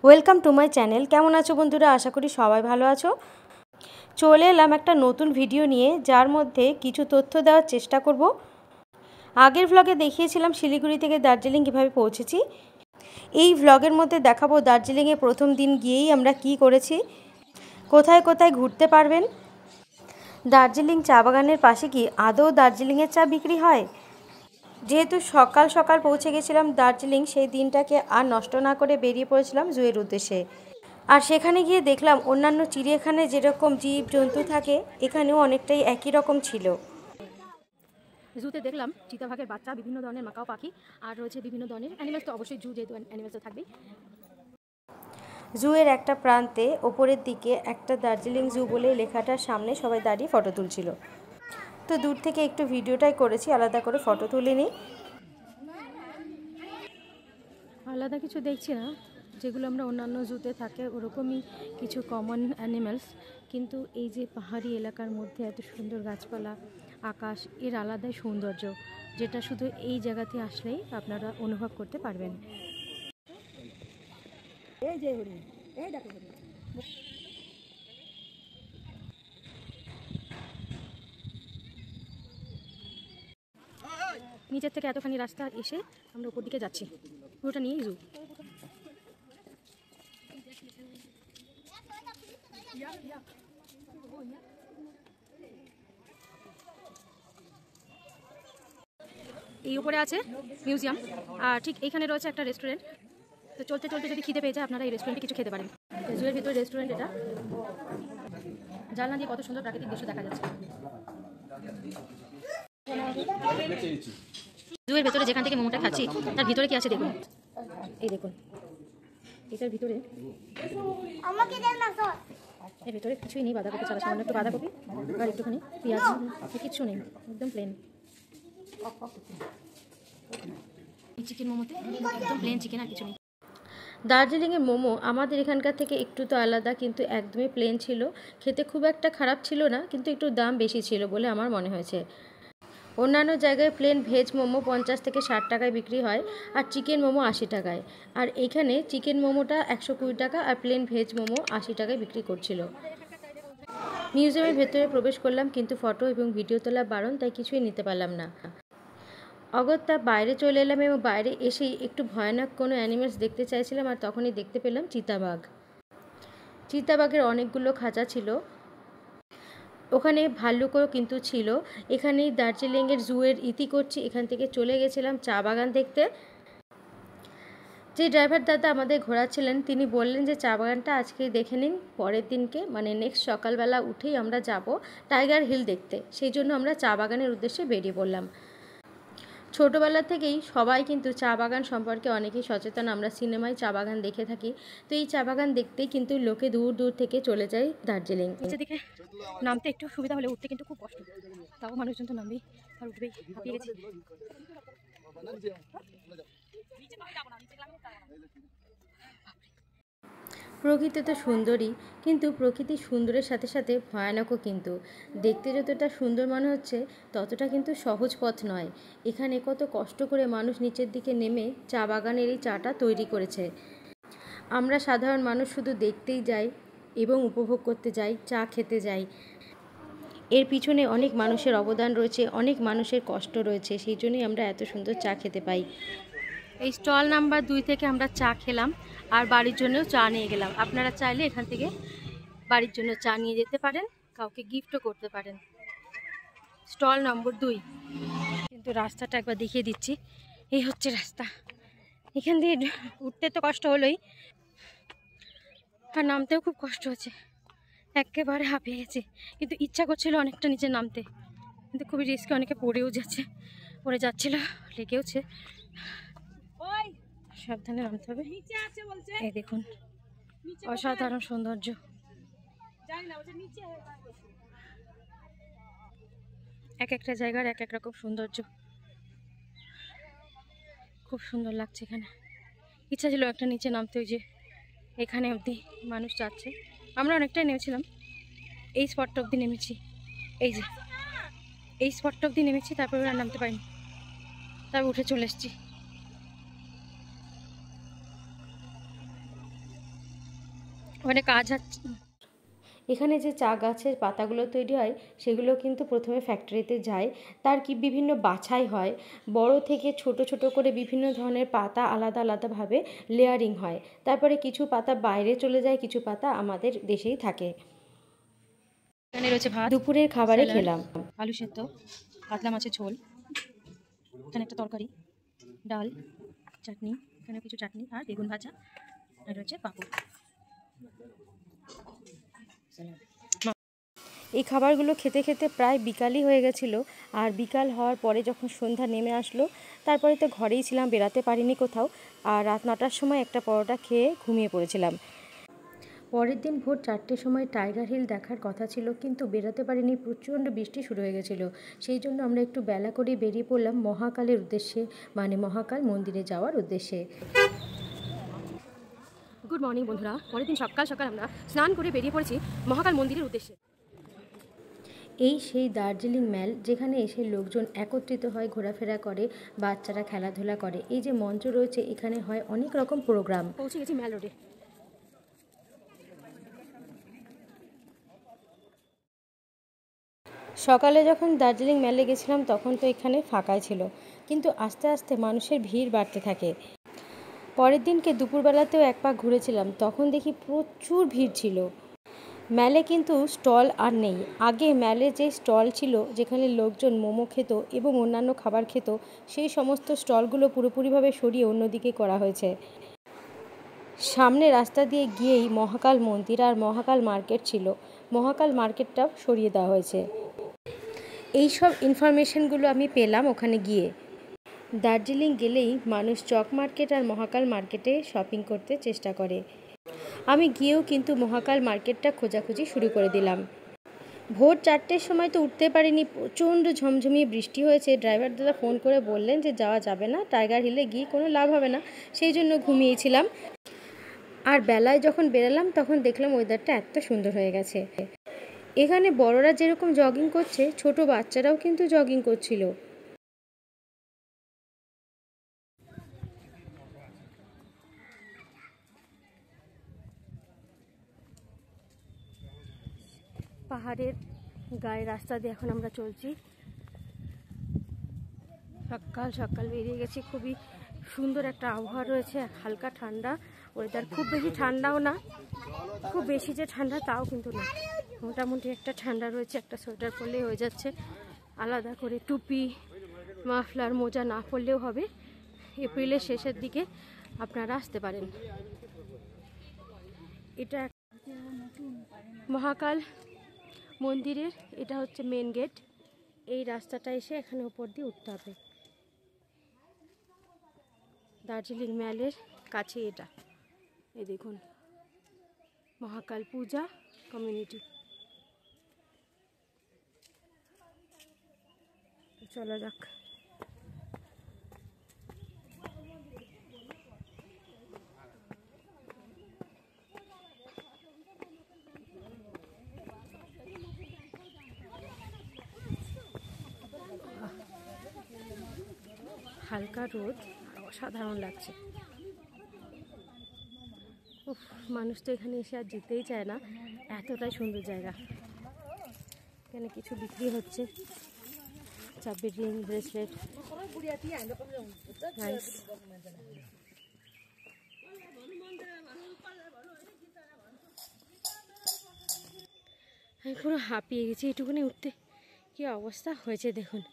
Welcome to my channel. কেমন আছো বন্ধুরা? আশা করি সবাই ভালো আছো। চলে এলাম একটা নতুন ভিডিও নিয়ে, যার মধ্যে কিছু তথ্য দেওয়ার চেষ্টা করব। আগের ভ্লগে দেখিয়েছিলাম শিলিগুড়ি থেকে দার্জিলিং কীভাবে পৌঁছেছি। এই ভ্লগের মধ্যে দেখাবো দার্জিলিংয়ে প্রথম দিন গিয়েই আমরা কি করেছি, কোথায় কোথায় ঘুরতে পারবেন। দার্জিলিং চা বাগানের পাশে কি আদৌ দার্জিলিংয়ের চা বিক্রি হয়? যেহেতু সকাল সকাল পৌঁছে গেছিলাম দার্জিলিং, সেই দিনটাকে আর নষ্ট না করে বেরিয়ে পড়েছিলাম জুয়ের উদ্দেশ্যে। আর সেখানে গিয়ে দেখলাম অন্যান্য চিড়িয়াখানায় যেরকম জীব জন্তু থাকে এখানেও অনেকটাই একই রকম ছিল। জুতে দেখলাম চিতাবাঘের বাচ্চা, বিভিন্ন ধরনের মাকাও পাখি, আর রয়েছে বিভিন্ন ধরনের অ্যানিমেলস। তো অবশ্যই জু যেহেতু অ্যানিমেলস তো থাকবেই। জুয়ের একটা প্রান্তে ওপরের দিকে একটা দার্জিলিং জু বলে লেখাটার সামনে সবাই দাঁড়িয়ে ফটো তুলছিল। তো দূর থেকে একটু ভিডিওটাই করেছি, আলাদা করে ফটো তুলিনি। আলাদা কিছু দেখছি না, যেগুলো আমরা অন্যান্য জুতে থাকে ওরকমই কিছু কমন অ্যানিমেলস। কিন্তু এই যে পাহাড়ি এলাকার মধ্যে এত সুন্দর গাছপালা, আকাশ, এর আলাদাই সৌন্দর্য, যেটা শুধু এই জায়গাতে আসলেই আপনারা অনুভব করতে পারবেন। এই যে এই দেখো নিচের থেকে এতখানি রাস্তা এসে আমরা উপর দিকে যাচ্ছি, পুরোটা নিয়েই জু। এই উপরে আছে মিউজিয়াম, আর ঠিক এইখানে রয়েছে একটা রেস্টুরেন্ট। তো চলতে চলতে যদি খিদে পেয়ে যায় আপনারা এই রেস্টুরেন্টে কিছু খেতে পারেন। জুয়ের ভিতরে রেস্টুরেন্ট এটা, জানলা দিয়ে কত সুন্দর প্রাকৃতিক দৃশ্য দেখা যাচ্ছে। জুয়ের ভেতরে যেখান থেকে মোমোটা খাচ্ছি তার ভিতরে কি আছে দেখুন। এই দেখুন, এটার ভিতরে এর ভিতরে কিছুই নেই, বাঁধাকপি ছাড়া, সামান্য একটু বাঁধাকপি আর একটুখানি পেঁয়াজ, কিচ্ছু নেই, একদম প্লেন। চিকেন মোমোতে একদম প্লেন চিকেন, আর কিছু নেই। দার্জিলিংয়ের মোমো আমাদের এখানকার থেকে একটু তো আলাদা, কিন্তু একদমই প্লেন ছিল। খেতে খুব একটা খারাপ ছিল না, কিন্তু একটু দাম বেশি ছিল বলে আমার মনে হয়েছে। অন্যান্য জায়গায় প্লেন ভেজ মোমো 50 থেকে 60 টাকায় বিক্রি হয়, আর চিকেন মোমো 80 টাকায়। আর এখানে চিকেন মোমোটা 120 টাকা আর প্লেন ভেজ মোমো 80 টাকায় বিক্রি করছিল। মিউজিয়ামের ভেতরে প্রবেশ করলাম, কিন্তু ফটো এবং ভিডিও তোলা বারণ, তাই কিছুই নিতে পারলাম না। অগত্যা বাইরে চলে এলাম এবং বাইরে এসেই একটু ভয়ানক কোনো অ্যানিমেলস দেখতে চাইছিলাম, আর তখনই দেখতে পেলাম চিতাবাঘ। চিতাবাঘের অনেকগুলো খাঁচা ছিল, ওখানে ভাল্লুকও কিন্তু ছিল। এখানেই দার্জিলিংয়ের জুয়ের ইতি করছি। এখান থেকে চলে গেছিলাম চা বাগান দেখতে। যে ড্রাইভার দাদা আমাদের ঘোরাচ্ছিলেন তিনি বললেন যে চা বাগানটা আজকেই দেখে নিন, পরের দিনকে মানে নেক্সট সকালবেলা উঠেই আমরা যাব টাইগার হিল দেখতে। সেই জন্য আমরা চা বাগানের উদ্দেশ্যে বেরিয়ে পড়লাম। ছোটোবেলা থেকেই সবাই কিন্তু চা বাগান সম্পর্কে অনেকেই সচেতন, আমরা সিনেমায় চা বাগান দেখে থাকি। তো এই চা বাগান দেখতেই কিন্তু লোকে দূর দূর থেকে চলে যায় দার্জিলিং। নিচে দিকে নামতে একটু সুবিধা হলে উঠতে কিন্তু খুব কষ্ট, তাও মানুষজন তো নামবেই আর উঠবেই, হাঁপিয়ে গেছি। প্রকৃতি তো সুন্দরই, কিন্তু প্রকৃতি সুন্দরের সাথে সাথে ভয়ানকও। কিন্তু দেখতে যতটা সুন্দর মনে হচ্ছে ততটা কিন্তু সহজ পথ নয়। এখানে কত কষ্ট করে মানুষ নিচের দিকে নেমে চা বাগানের এই চাটা তৈরি করেছে। আমরা সাধারণ মানুষ শুধু দেখতেই যাই এবং উপভোগ করতে যাই, চা খেতে যাই। এর পিছনে অনেক মানুষের অবদান রয়েছে, অনেক মানুষের কষ্ট রয়েছে, সেই জন্যই আমরা এত সুন্দর চা খেতে পাই। এই স্টল নাম্বার 2 থেকে আমরা চা খেলাম আর বাড়ির জন্যও চা নিয়ে গেলাম। আপনারা চাইলে এখান থেকে বাড়ির জন্য চা নিয়ে যেতে পারেন, কাউকে গিফটও করতে পারেন। Stall number 2। কিন্তু রাস্তাটা একবার দেখিয়ে দিচ্ছি, এই হচ্ছে রাস্তা। এখান দিয়ে উঠতে তো কষ্ট হলোই, আর নামতেও খুব কষ্ট হচ্ছে, একেবারে হাঁপিয়ে গেছে। কিন্তু ইচ্ছা করছিল অনেকটা নিচে নামতে, কিন্তু খুবই রিস্কে, অনেকে পড়েও যাচ্ছিল, লেগেওছে। সাবধানে নামতে হবে। এই দেখুন অসাধারণ সৌন্দর্য। এক একটা জায়গার এক এক রকম সৌন্দর্য, খুব সুন্দর লাগছে এখানে। ইচ্ছা ছিল একটা নিচে নামতে, ওই যে এখানে অবধি মানুষ যাচ্ছে, আমরা অনেকটাই নেমেছিলাম। এই স্পটটা অবধি নেমেছি, এই যে এই স্পটটা অবধি নেমেছি, তারপরে আর নামতে পারিনি, তারপর উঠে চলে এসেছি। ওখানে কাজ হচ্ছে। এখানে যে চা গাছের পাতাগুলো তৈরি হয় সেগুলো কিন্তু প্রথমে ফ্যাক্টরিতে যায়, তার কি বিভিন্ন বাছাই হয়, বড় থেকে ছোট ছোট করে বিভিন্ন ধরনের পাতা আলাদা আলাদাভাবে লেয়ারিং হয়, তারপরে কিছু পাতা বাইরে চলে যায়, কিছু পাতা আমাদের দেশেই থাকে। এখানে রয়েছে ভাত, দুপুরের খাবারে স্যালাড, খেলাম আলু সেদ্ধ, কাতলা মাছের ঝোল, এখানে একটা তরকারি, ডাল, চাটনি, এখানে কিছু চাটনি আর বেগুন ভাজা, আর রয়েছে পাঁপড়। এই খাবারগুলো খেতে খেতে প্রায় বিকালই হয়ে গেছিলো। আর বিকাল হওয়ার পরে যখন সন্ধ্যা নেমে আসলো, তারপরে তো ঘরেই ছিলাম, বেরাতে পারিনি কোথাও। আর রাত 9টার সময় একটা পরোটা খেয়ে ঘুমিয়ে পড়েছিলাম। পরের দিন ভোর 4টের সময় টাইগার হিল দেখার কথা ছিল, কিন্তু বেরোতে পারিনি, প্রচণ্ড বৃষ্টি শুরু হয়ে গেছিলো। সেই জন্য আমরা একটু বেলা করে বেরিয়ে পড়লাম মহাকালের উদ্দেশ্যে, মানে মহাকাল মন্দিরে যাওয়ার উদ্দেশ্যে। গুড মর্নিং বন্ধুরা, পরের দিন সকাল সকাল আমরা স্নান করে বেরিয়ে পড়েছি মহাকাল মন্দিরের উদ্দেশ্যে। এই সেই দার্জিলিং ম্যাল, যেখানে এসে লোকজন একত্রিত হয়, ঘোরাফেরা করে, বাচ্চারা খেলাধুলা করে। এই যে মঞ্চ রয়েছে, এখানে হয় অনেক রকম প্রোগ্রাম। পৌঁছে গেছি ম্যাল রোডে। সকালে যখন দার্জিলিং ম্যালে গেছিলাম তখন তো এখানে ফাঁকাই ছিল, কিন্তু আস্তে আস্তে মানুষের ভিড় বাড়তে থাকে। পরের দিনকে দুপুরবেলাতেও এক পাক ঘুরেছিলাম, তখন দেখি প্রচুর ভিড় ছিল। ম্যালে কিন্তু স্টল আর নেই। আগে ম্যালে যে স্টল ছিল, যেখানে লোকজন মোমো খেত এবং অন্যান্য খাবার খেত, সেই সমস্ত স্টলগুলো পুরোপুরিভাবে সরিয়ে অন্যদিকে করা হয়েছে। সামনে রাস্তা দিয়ে গিয়েই মহাকাল মন্দির আর মহাকাল মার্কেট ছিল, মহাকাল মার্কেটটাও সরিয়ে দেওয়া হয়েছে। এই সব ইনফরমেশনগুলো আমি পেলাম ওখানে গিয়ে। দার্জিলিং গেলেই মানুষ চক মার্কেট আর মহাকাল মার্কেটে শপিং করতে চেষ্টা করে। আমি গিয়েও কিন্তু মহাকাল মার্কেটটা খোঁজাখুঁজি শুরু করে দিলাম। ভোর 4টের সময় তো উঠতে পারিনি, প্রচণ্ড ঝমঝমিয়ে বৃষ্টি হয়েছে। ড্রাইভার দাদা ফোন করে বললেন যে যাওয়া যাবে না, টাইগার হিলে গিয়ে কোনো লাভ হবে না, সেই জন্য ঘুমিয়েছিলাম। আর বেলায় যখন বেরালাম তখন দেখলাম ওয়েদারটা এত সুন্দর হয়ে গেছে। এখানে বড়রা যেরকম জগিং করছে, ছোট বাচ্চারাও কিন্তু জগিং করছিল। পাহাড়ের গায়ে রাস্তা দিয়ে এখন আমরা চলছি। সকাল সকাল বেরিয়ে গেছি, খুবই সুন্দর একটা আবহাওয়া রয়েছে, হালকা ঠান্ডা ওয়েদার, খুব বেশি ঠান্ডাও না, খুব বেশি যে ঠান্ডা তাও কিন্তু না, মোটামুটি একটা ঠান্ডা রয়েছে। একটা সোয়েটার পরলেই হয়ে যাচ্ছে, আলাদা করে টুপি, মাফলার, মোজা না পরলেও হবে। এপ্রিলের শেষের দিকে আপনারা আসতে পারেন। এটা মহাকাল মন্দিরের, এটা হচ্ছে মেন গেট। এই রাস্তাটা এসে এখানে উপর দিয়ে উঠতে হবে। দার্জিলিং ম্যালের কাছে এটা, এই দেখুন মহাকাল পূজা কমিউনিটি। চলা যাক। হালকা রোদ, অসাধারণ লাগছে। উফ, মানুষ তো এখানে এসে আর যেতেই চায় না, এতটাই সুন্দর জায়গা। এখানে কিছু বিক্রি হচ্ছে, চাবির রিং, ব্রেসলেট, নাইস। আমি পুরো হাঁপিয়ে গেছি, এইটুকুনি উঠতে কি অবস্থা হয়েছে দেখুন।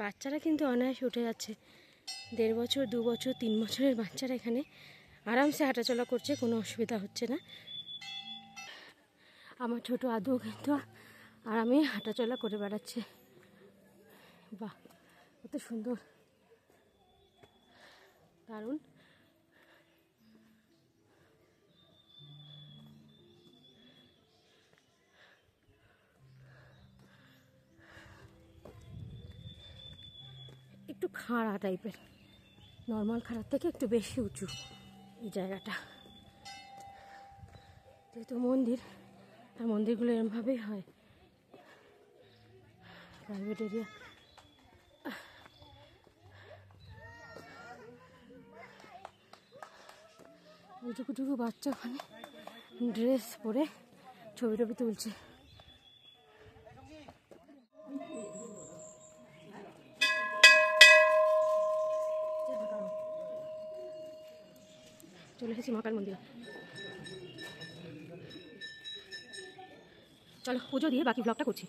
বাচ্চারা কিন্তু অনায়াসে উঠে যাচ্ছে, 1.5 বছর, 2 বছর, 3 বছরের বাচ্চারা এখানে আরামসে হাঁটাচলা করছে, কোনো অসুবিধা হচ্ছে না। আমার ছোট আদৌ কিন্তু আরামে হাঁটাচলা করে বেড়াচ্ছে। বাহ, কত সুন্দর, দারুণ। একটু খাড়া টাইপের, নর্মাল খাড়ার থেকে একটু বেশি উঁচু এই জায়গাটা। যেহেতু মন্দির, আর মন্দিরগুলো এরমভাবেই হয়, প্রাইভেট এরিয়া। ওইটুকুটুকু বাচ্চা ওখানে ড্রেস পরে ছবি টবি তুলছে। চলে এসেছি মহাকাল মন্দিরে। চলো পুজো দিয়ে বাকি ব্লগটা করছি।